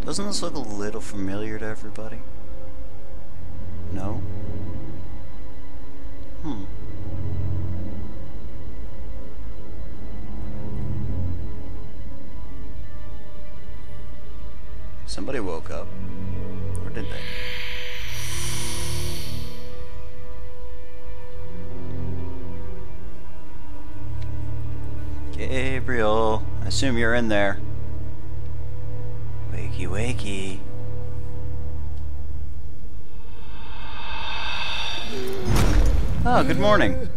Doesn't this look a little familiar to everybody? No? Somebody woke up. Or did they? Gabriel, I assume you're in there. Wakey, wakey. Oh, good morning.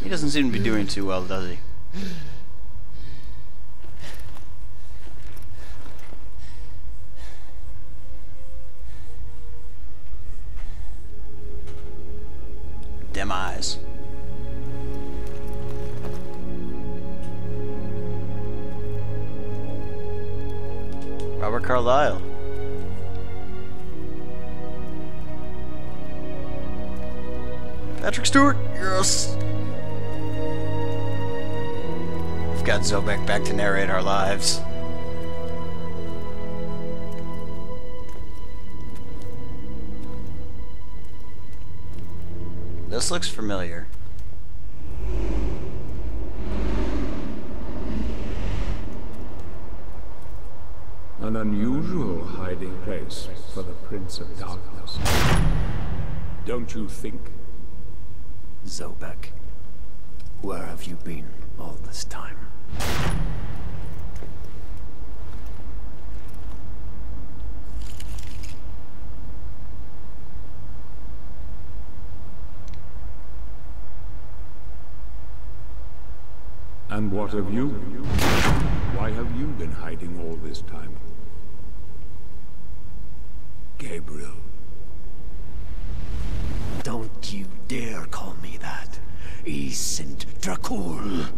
He doesn't seem to be doing too well, does he? Demise. Robert Carlyle. Patrick Stewart, yes. We've got Zobek back to narrate our lives. This looks familiar. An unusual hiding place for the Prince of Darkness. Don't you think? Zobek, where have you been all this time? And what of you? Why have you been hiding all this time? Gabriel. Don't you dare call me that. Saint Dracula.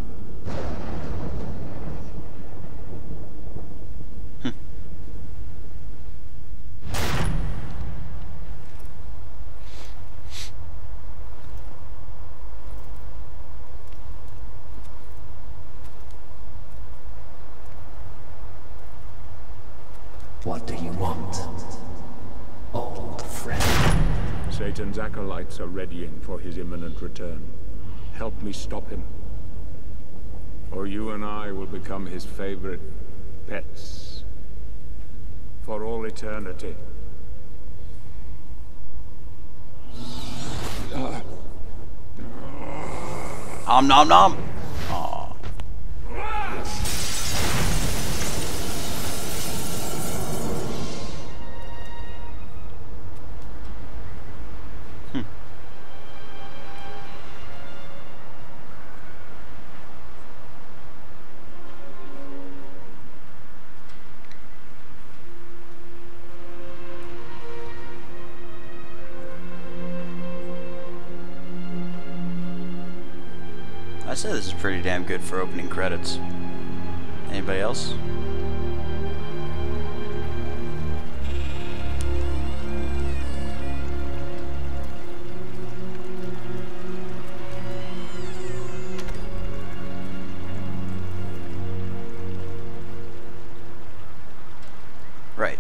What do you want, old friend? Satan's acolytes are readying for his imminent return. Help me stop him, or you and I will become his favorite pets for all eternity. Om nom nom. Aw. I say this is pretty damn good for opening credits. Anybody else? Right.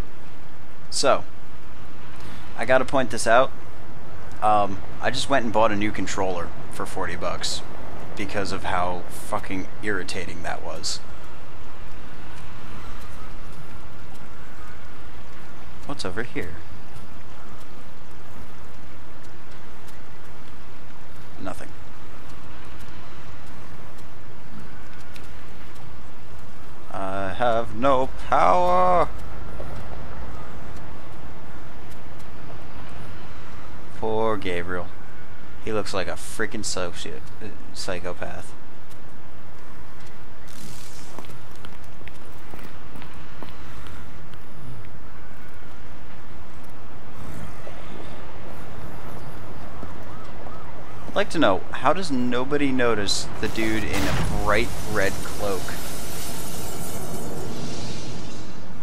So, I gotta point this out. I just went and bought a new controller for 40 bucks. Because of how fucking irritating that was. What's over here? Nothing. I have no power. Poor Gabriel. He looks like a freaking psychopath. I'd like to know, how does nobody notice the dude in a bright red cloak?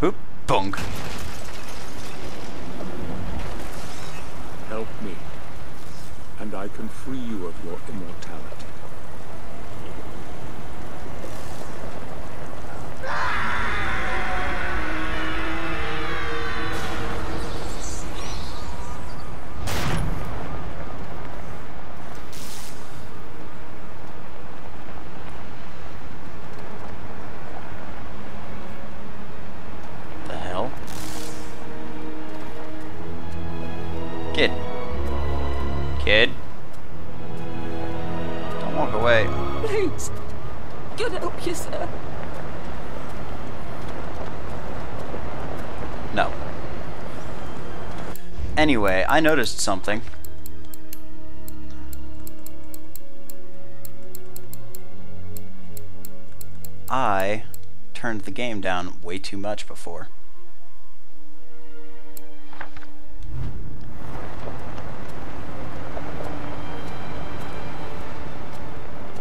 Whoop, bunk. Help me. I can free you of your immortality. The hell? Kid. Kid? Don't walk away. Please. God help you, sir. No. Anyway, I noticed something. I turned the game down way too much before.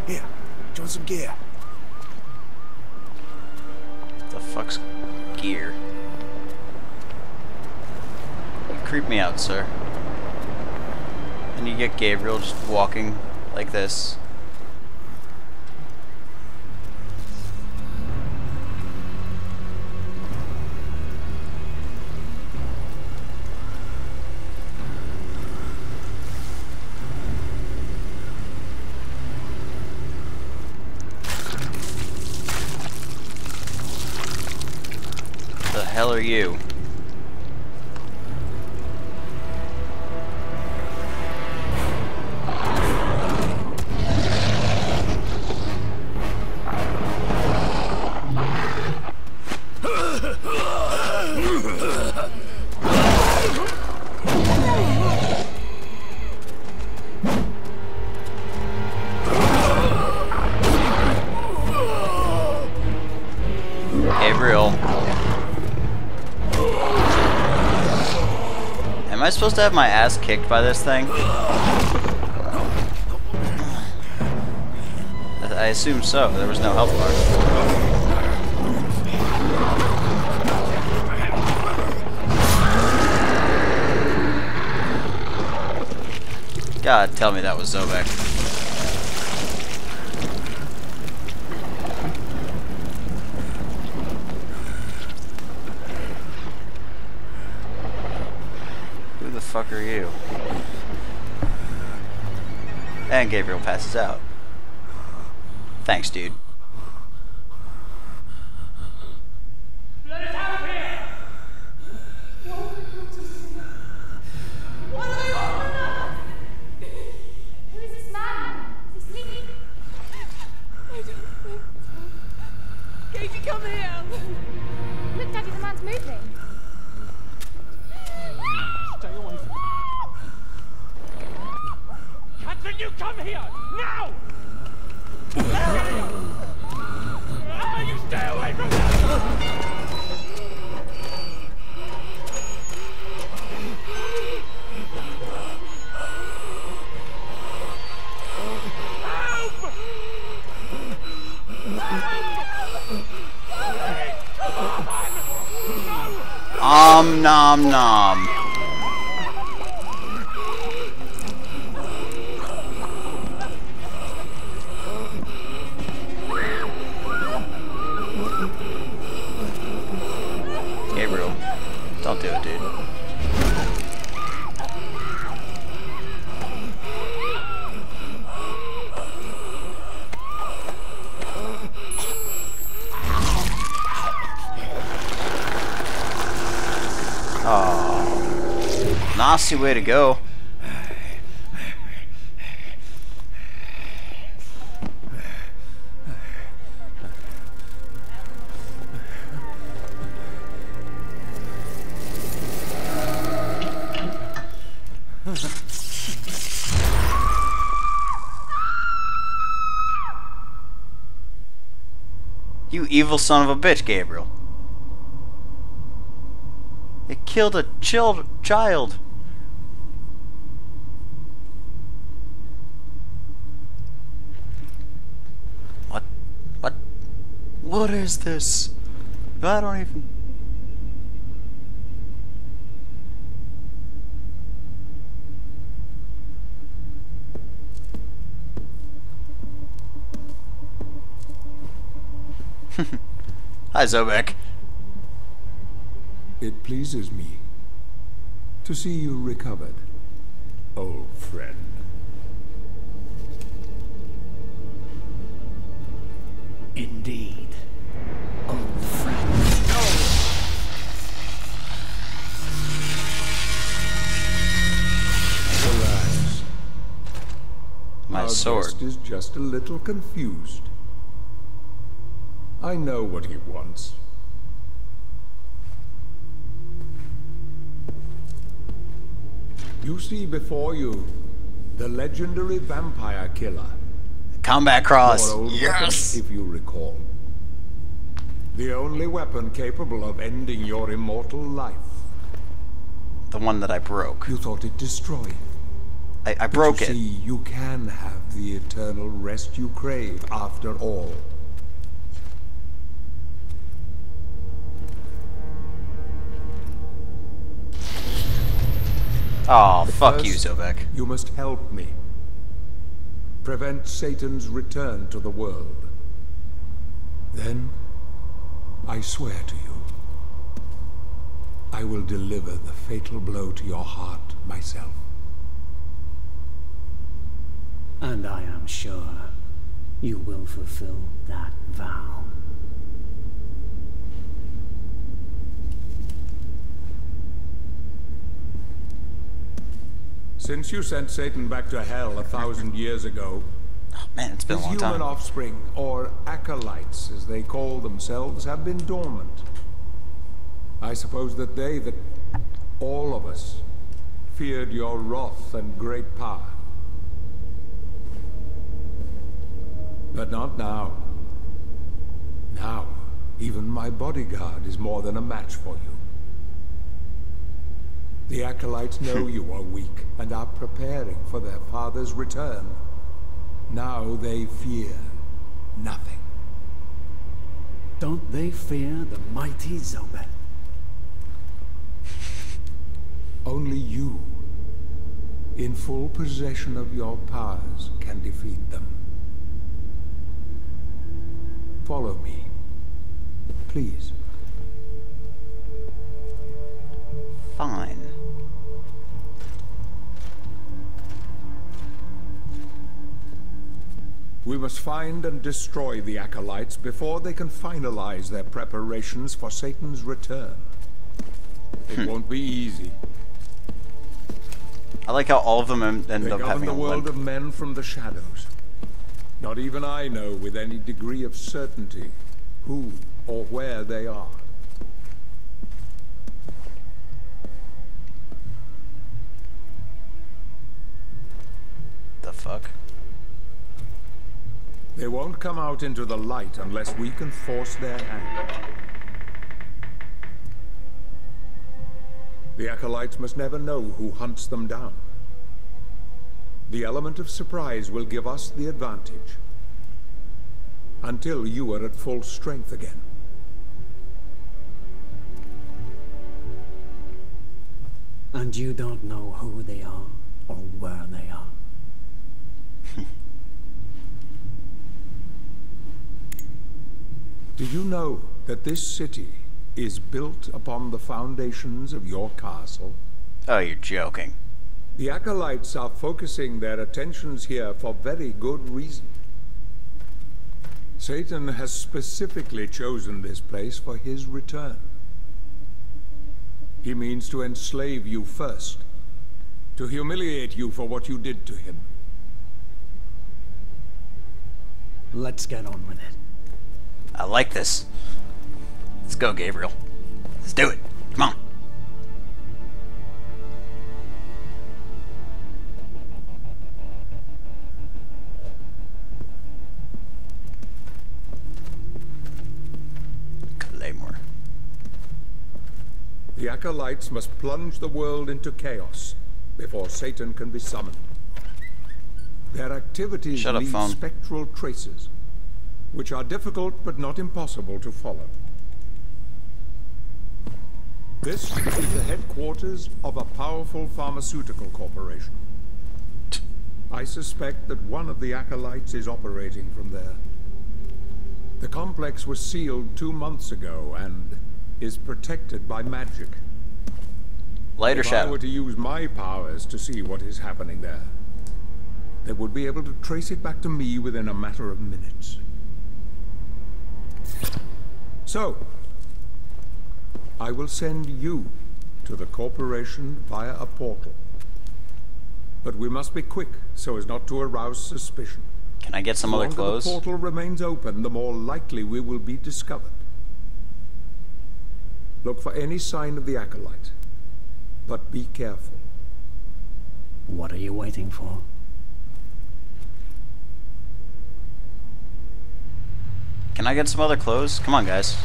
Here, join some gear. The fuck's gear? You creep me out, sir. And you get Gabriel just walking like this. The hell are you? Gabriel. Am I supposed to have my ass kicked by this thing? I assume so. There was no health bar. God, tell me that was Zobek. Who the fuck are you? And Gabriel passes out. Thanks, dude. Let us out of here! What are they on now? Who is this man? Is he sleeping? I don't know. Katie, come here. Look, Daddy, the man's moving. Stay away from me. Catherine, you come here! Now! You stay away from me! Nom nom. Gabriel, don't do it, dude. Oh, nasty way to go. You evil son of a bitch, Gabriel. You killed a child. What? What? What is this? I don't even... Hi, Zobek. It pleases me to see you recovered, old friend. Indeed, old friend. Alas, My our sword. guest is just a little confused. I know what he wants. You see before you the legendary vampire killer. Combat cross. Your old Yes. weapon, if you recall. The only weapon capable of ending your immortal life. The one that I broke. You thought it destroyed. I broke But you it. see, you can have the eternal rest you crave after all. Oh, fuck you, First, Zobek. You must help me. Prevent Satan's return to the world. Then, I swear to you, I will deliver the fatal blow to your heart myself. And I am sure you will fulfill that vow. Since you sent Satan back to hell 1,000 years ago, Oh, man, it's been a his long human time. offspring, or acolytes as they call themselves, have been dormant. I suppose that all of us, feared your wrath and great power. But not now. Now, even my bodyguard is more than a match for you. The acolytes know you are weak and are preparing for their father's return. Now they fear nothing. Don't they fear the mighty Zobek? Only you, in full possession of your powers, can defeat them. Follow me, please. Fine. We must find and destroy the acolytes before they can finalize their preparations for Satan's return. It won't be easy. I like how all of them end They up govern having the a world limp. of men from the shadows. Not even I know with any degree of certainty who or where they are. The fuck? They won't come out into the light unless we can force their hand. The acolytes must never know who hunts them down. The element of surprise will give us the advantage. Until you are at full strength again. And you don't know who they are or where they are. Do you know that this city is built upon the foundations of your castle? Oh, you're joking. The acolytes are focusing their attentions here for very good reason. Satan has specifically chosen this place for his return. He means to enslave you first, to humiliate you for what you did to him. Let's get on with it. I like this. Let's go, Gabriel. Let's do it. Come on. Claymore. The acolytes must plunge the world into chaos before Satan can be summoned. Their activities Shut up, leave phone. spectral traces, which are difficult but not impossible to follow. This is the headquarters of a powerful pharmaceutical corporation. I suspect that one of the acolytes is operating from there. The complex was sealed 2 months ago and is protected by magic. Light or If I shadow? were to use my powers to see what is happening there, they would be able to trace it back to me within a matter of minutes. So, I will send you to the corporation via a portal. But we must be quick so as not to arouse suspicion. Can I get some other The longer clothes? the portal remains open, the more likely we will be discovered. Look for any sign of the acolyte, but be careful. What are you waiting for? Can I get some other clothes? Come on, guys.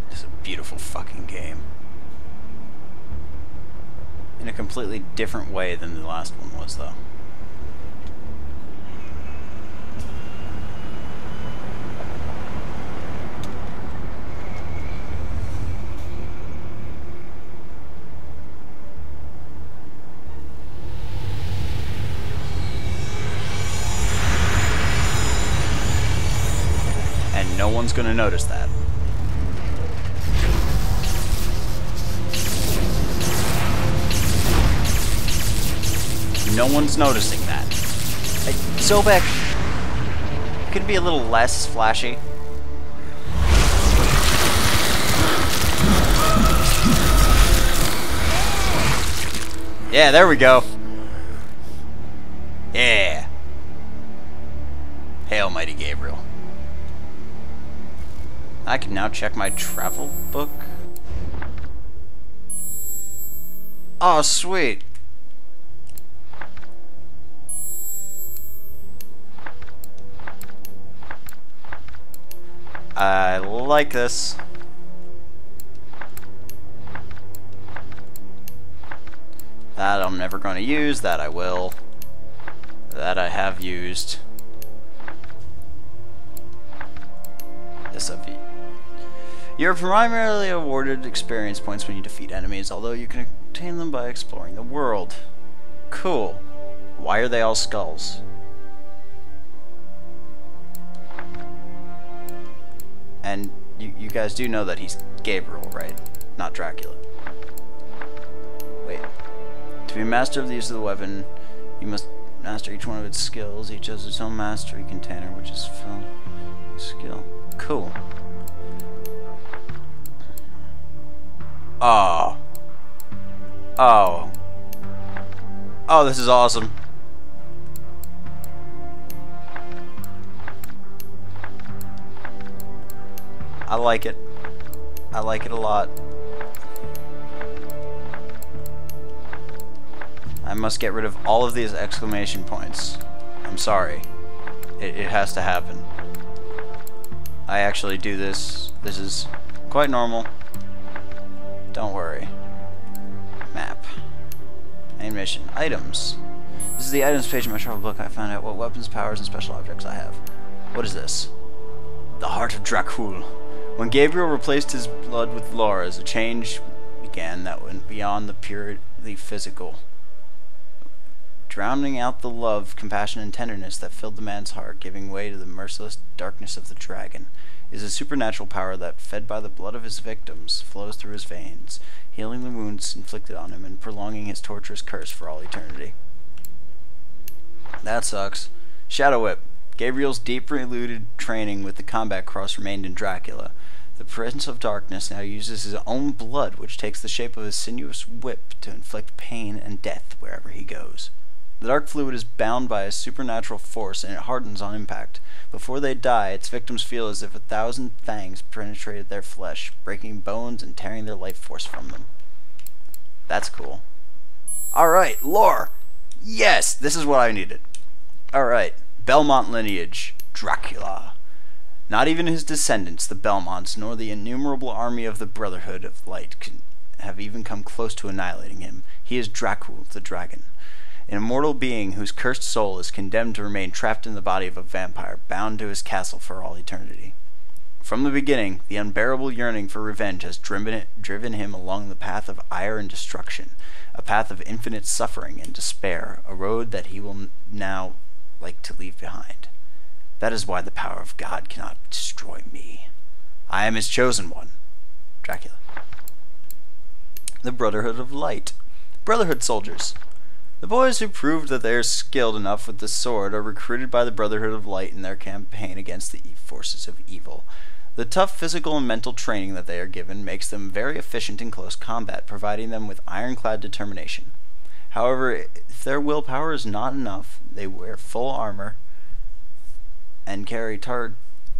This is a beautiful fucking game. In a completely different way than the last one was, though. And no one's gonna notice that. No one's noticing that. Hey, Sobek, could it be a little less flashy? Yeah, there we go. Yeah. Hail, mighty Gabriel. I can now check my travel book. Oh, sweet. I like this. That I'm never going to use. That I will. That I have used. This of you. You're primarily awarded experience points when you defeat enemies, although you can obtain them by exploring the world. Cool. Why are they all skulls? And you guys do know that he's Gabriel, right? Not Dracula. Wait. To be master of the use of the weapon, you must master each one of its skills. Each has its own mastery container, which is filled with skill. Cool. Oh. Oh. Oh, this is awesome. I like it. I like it a lot. I must get rid of all of these exclamation points. I'm sorry. It has to happen. I actually do this. This is quite normal. Don't worry. Map. Main mission. Items. This is the items page in my travel book. I found out what weapons, powers, and special objects I have. What is this? The Heart of Dracula. When Gabriel replaced his blood with Laura's, a change began that went beyond the purely physical, drowning out the love, compassion, and tenderness that filled the man's heart, giving way to the merciless darkness of the dragon. It is a supernatural power that, fed by the blood of his victims, flows through his veins, healing the wounds inflicted on him and prolonging his torturous curse for all eternity. That sucks. Shadow Whip. Gabriel's deeply rooted training with the combat cross remained in Dracula. The Prince of Darkness now uses his own blood, which takes the shape of a sinuous whip to inflict pain and death wherever he goes. The dark fluid is bound by a supernatural force and it hardens on impact. Before they die, its victims feel as if 1,000 fangs penetrated their flesh, breaking bones and tearing their life force from them. That's cool. Alright, lore! Yes! This is what I needed. Alright, Belmont lineage, Dracula. Not even his descendants, the Belmonts, nor the innumerable army of the Brotherhood of Light can have even come close to annihilating him. He is Dracula the dragon, an immortal being whose cursed soul is condemned to remain trapped in the body of a vampire, bound to his castle for all eternity. From the beginning, the unbearable yearning for revenge has driven him along the path of ire and destruction, a path of infinite suffering and despair, a road that he will now like to leave behind. That is why the power of God cannot destroy me. I am his chosen one. Dracula. The Brotherhood of Light. Brotherhood soldiers. The boys who proved that they are skilled enough with the sword are recruited by the Brotherhood of Light in their campaign against the forces of evil. The tough physical and mental training that they are given makes them very efficient in close combat, providing them with ironclad determination. However, if their willpower is not enough, they wear full armor and carry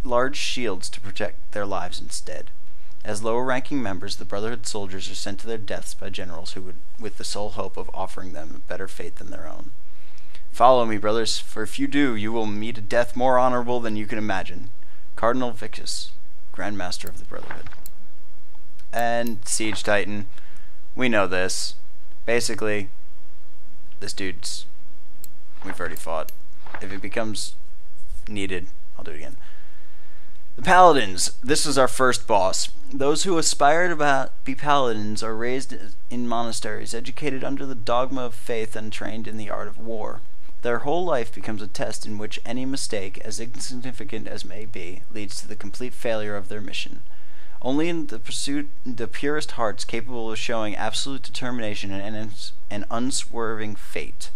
large shields to protect their lives instead. As lower-ranking members, the Brotherhood soldiers are sent to their deaths by generals who would, with the sole hope of offering them a better fate than their own. Follow me, brothers, for if you do, you will meet a death more honorable than you can imagine. Cardinal Vicus, Grand Master of the Brotherhood. And Siege Titan. We know this. Basically, this dude's... we've already fought. If it becomes needed, I'll do it again. The Paladins. This is our first boss. Those who aspire to be paladins are raised in monasteries, educated under the dogma of faith, and trained in the art of war. Their whole life becomes a test in which any mistake, as insignificant as may be, leads to the complete failure of their mission. Only in the pursuit, the purest hearts capable of showing absolute determination and unswerving faith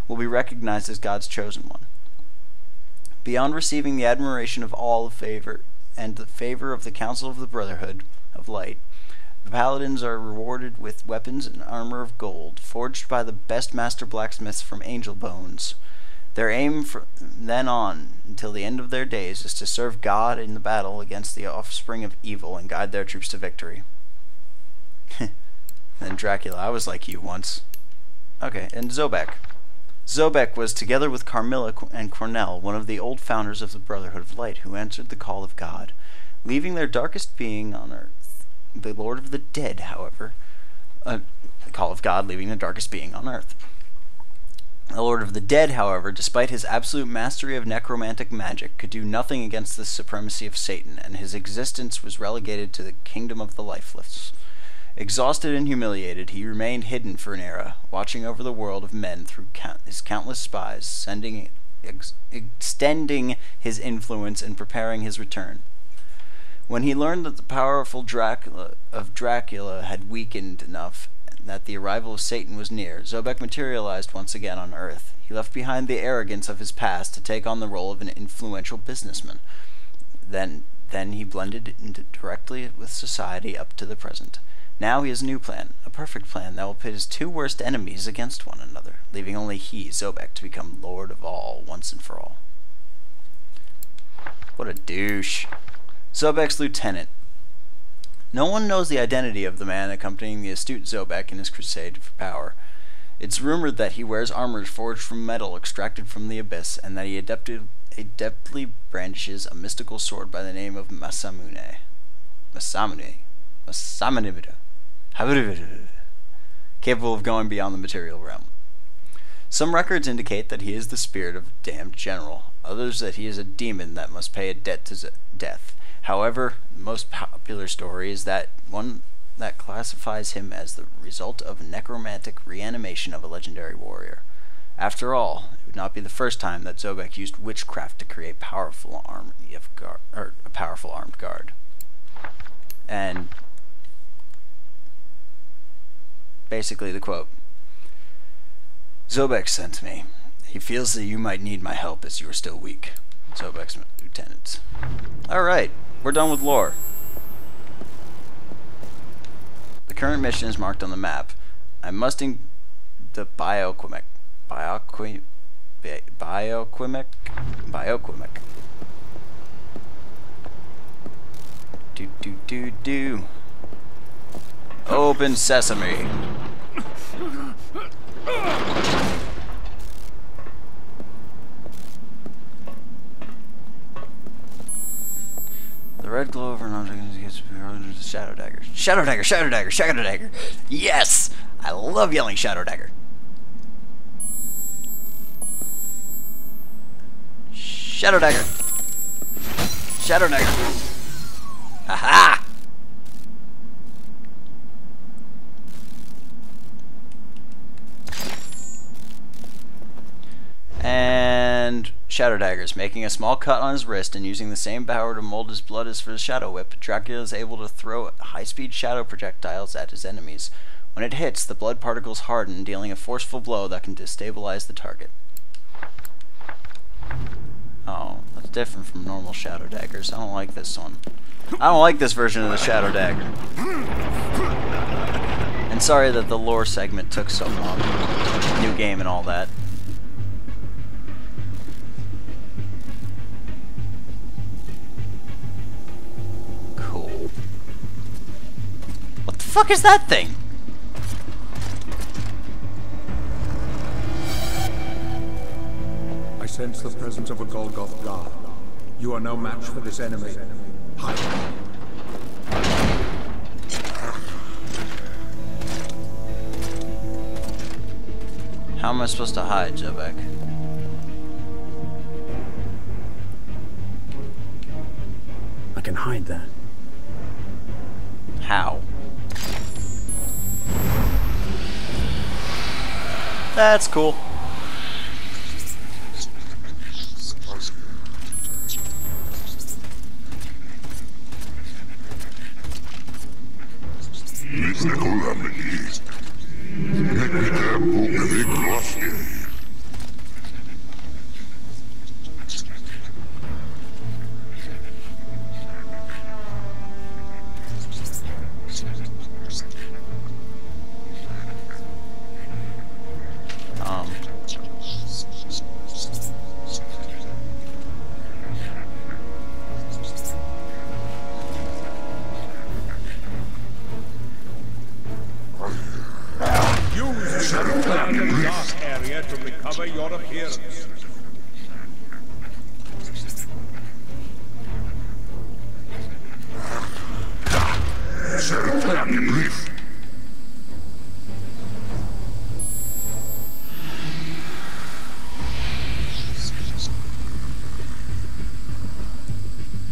will be recognized as God's chosen one. Beyond receiving the admiration of all and the favor of the Council of the Brotherhood of Light, the Paladins are rewarded with weapons and armor of gold, forged by the best master blacksmiths from angel bones. Their aim from then on until the end of their days is to serve God in the battle against the offspring of evil and guide their troops to victory. Then Dracula, I was like you once. Okay, and Zobek. Zobek was, together with Carmilla and Cornell, one of the old founders of the Brotherhood of Light, who answered the call of God, leaving their darkest being on earth. The Lord of the Dead, however, the call of God leaving the darkest being on earth. The Lord of the Dead, however, despite his absolute mastery of necromantic magic, could do nothing against the supremacy of Satan, and his existence was relegated to the kingdom of the lifeless. Exhausted and humiliated, he remained hidden for an era, watching over the world of men through his countless spies, extending his influence and preparing his return. When he learned that the powerful Dracula had weakened enough that the arrival of Satan was near, Zobek materialized once again on Earth. He left behind the arrogance of his past to take on the role of an influential businessman. Then he blended directly with society up to the present. Now he has a new plan, a perfect plan that will pit his two worst enemies against one another, leaving only he, Zobek, to become Lord of all once and for all. What a douche. Zobek's lieutenant. No one knows the identity of the man accompanying the astute Zobek in his crusade for power. It's rumored that he wears armor forged from metal extracted from the abyss, and that he adeptly brandishes a mystical sword by the name of Masamune. Capable of going beyond the material realm. Some records indicate that he is the spirit of a damned general, others that he is a demon that must pay a debt to death. However, the most popular story is that one that classifies him as the result of necromantic reanimation of a legendary warrior. After all, it would not be the first time that Zobek used witchcraft to create a powerful armed guard. And basically the quote, Zobek sent me. He feels that you might need my help as you are still weak. Zobek's lieutenant. Alright, we're done with lore. The current mission is marked on the map. I must the bioquimic. Do. Open sesame. The red glow over an object gets shadow dagger. Shadow dagger, shadow dagger, shadow dagger. Yes! I love yelling shadow dagger. Shadow dagger. Shadow dagger. Aha! And shadow daggers, making a small cut on his wrist and using the same power to mold his blood as for the shadow whip, Dracula is able to throw high-speed shadow projectiles at his enemies. When it hits, the blood particles harden, dealing a forceful blow that can destabilize the target. Oh, that's different from normal shadow daggers. I don't like this one. I don't like this version of the shadow dagger. And sorry that the lore segment took so long. New game and all that. Cool. What the fuck is that thing? I sense the presence of a Golgoth guard. You are no match for this enemy. Hide. How am I supposed to hide, Jobek? I can hide there. How? That's cool. Dark area to recover your appearance.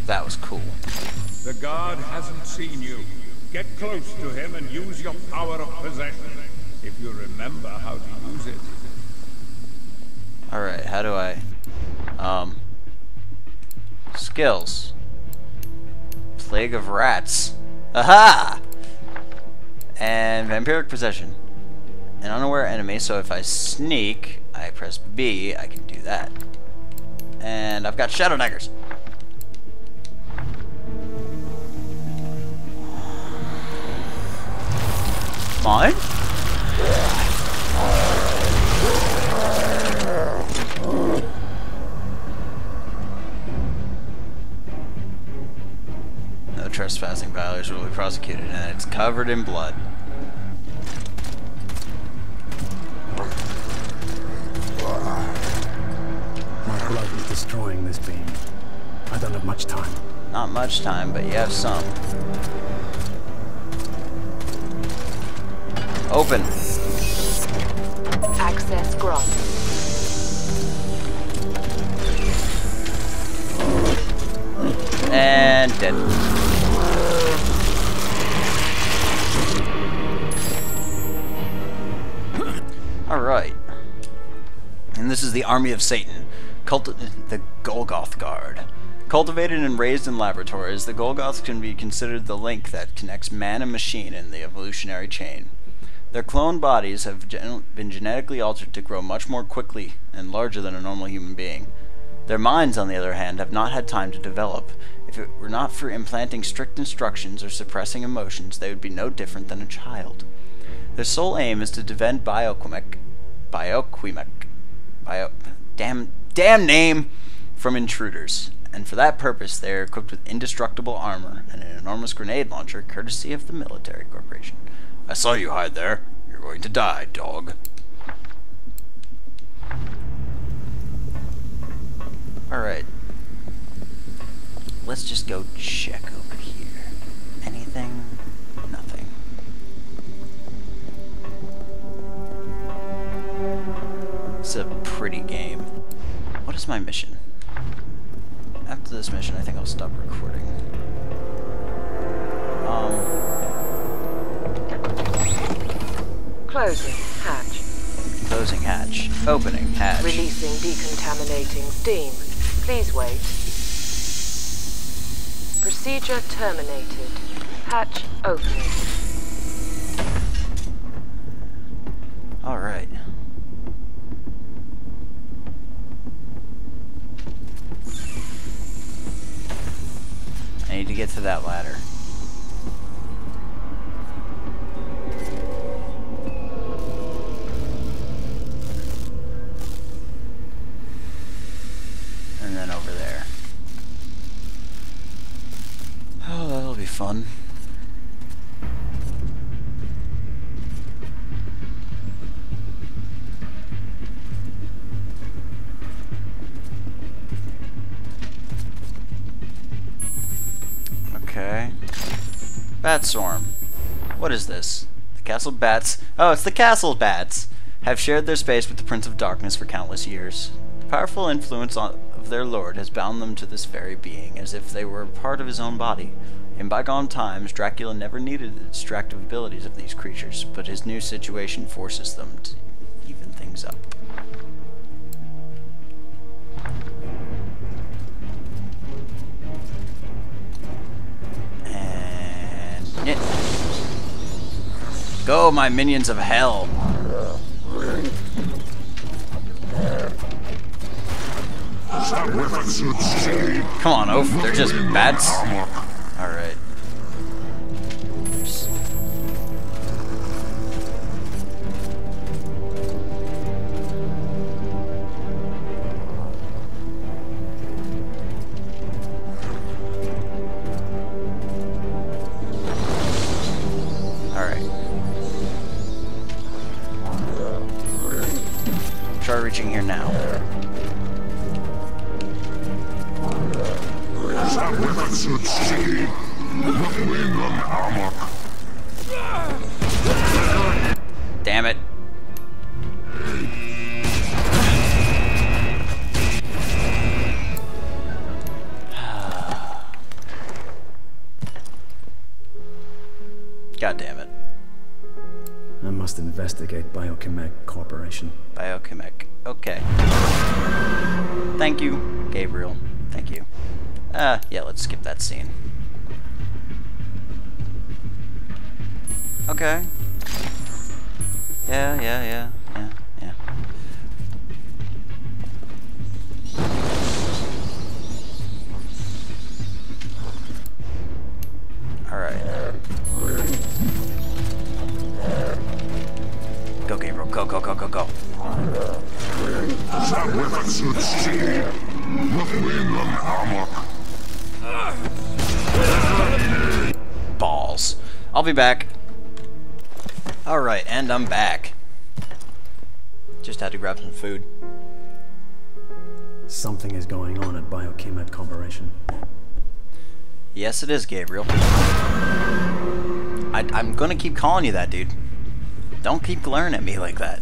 That was cool. The guard hasn't seen you. Get close to him and use your power of possession. If you remember how to use it. Alright, how do I... Skills. Plague of Rats. Aha! And Vampiric Possession. An unaware enemy, so if I sneak, I press B, I can do that. And I've got Shadow Daggers. Mine? No trespassing violators will be prosecuted, and it's covered in blood. My blood is destroying this beam. I don't have much time. Not much time, but you have some. Open. Access granted. And dead. Alright. And this is the army of Satan. The Golgoth Guard. Cultivated and raised in laboratories, the Golgoths can be considered the link that connects man and machine in the evolutionary chain. Their cloned bodies have been genetically altered to grow much more quickly and larger than a normal human being. Their minds, on the other hand, have not had time to develop. If it were not for implanting strict instructions or suppressing emotions, they would be no different than a child. Their sole aim is to defend damn name, from intruders, and for that purpose they are equipped with indestructible armor and an enormous grenade launcher courtesy of the military corporation. I saw you hide there. You're going to die, dog. Alright. Let's just go check, okay? game. What is my mission? After this mission, I think I'll stop recording. Closing hatch. Closing hatch. Opening hatch. Releasing decontaminating steam. Please wait. Procedure terminated. Hatch opening. Alright. I need to get to that ladder. And then over there. Oh, that'll be fun. Okay. Bat swarm. What is this? The castle bats. Oh, it's the castle bats. Have shared their space with the Prince of Darkness for countless years. The powerful influence of their lord has bound them to this very being, as if they were a part of his own body. In bygone times, Dracula never needed the distractive abilities of these creatures, but his new situation forces them to even things up. And go, my minions of hell! Come on, Oaf, they're just bats. Alright. Alright. Try reaching here now. Damn it. God damn it. I must investigate Biochemic Corporation. Biochemic. Okay. Thank you, Gabriel. Thank you. Yeah, let's skip that scene. Okay. Yeah. Alright. Go, Gabriel. Go. Balls. I'll be back. Alright, and I'm back. Just had to grab some food. Something is going on at Biochemic Corporation. Yes, it is, Gabriel. I'm gonna keep calling you that, dude. Don't keep glaring at me like that.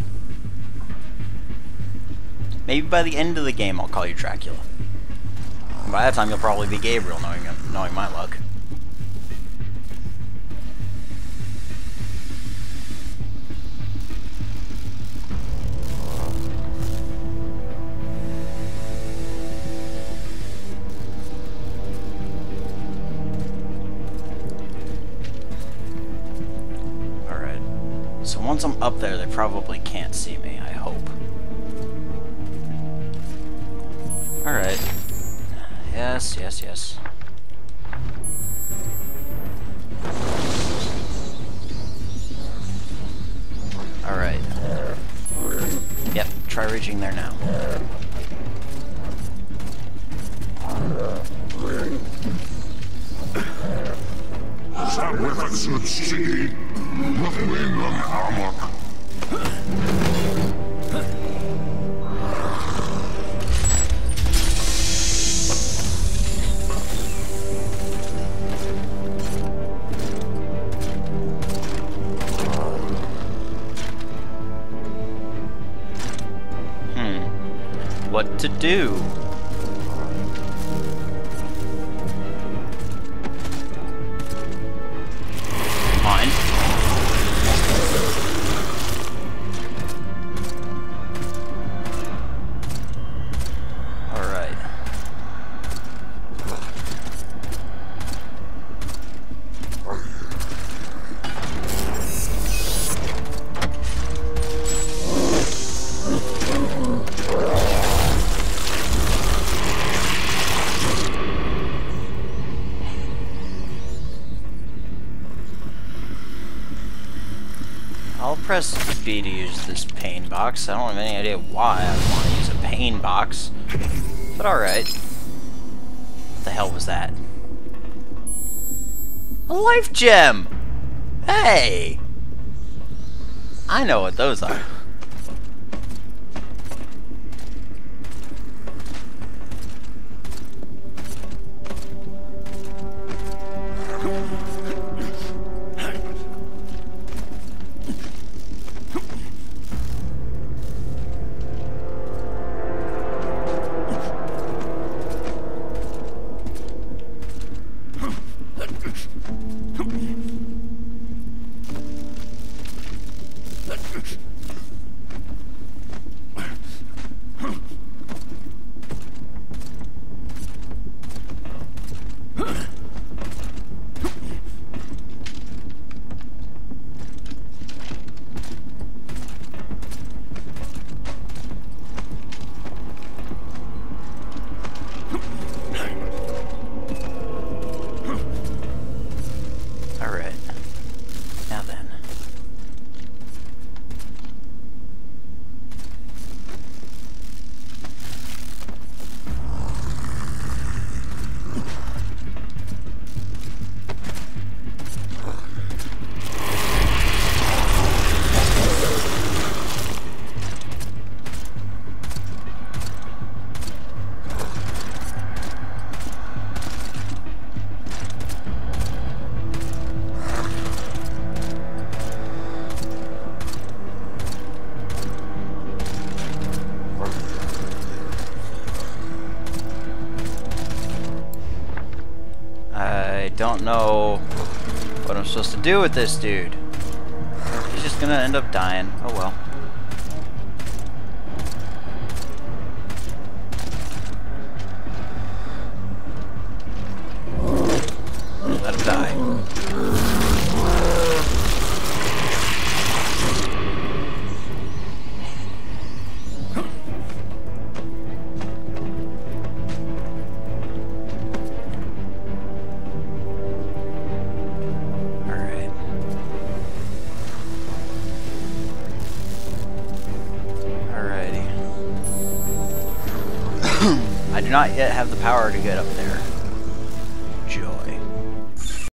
Maybe by the end of the game I'll call you Dracula. And by that time you'll probably be Gabriel, knowing my luck. So once I'm up there, they probably can't see me, I hope. Alright. Yes. Alright. Yep, try reaching there now. what to do. Mine. Alright. I'll press B to use this pain box. I don't have any idea why I want to use a pain box. But alright. What the hell was that? A life gem! Hey! I know what those are. I don't know what I'm supposed to do with this dude. He's just gonna end up dying. Oh well. Let him die. I do not yet have the power to get up there.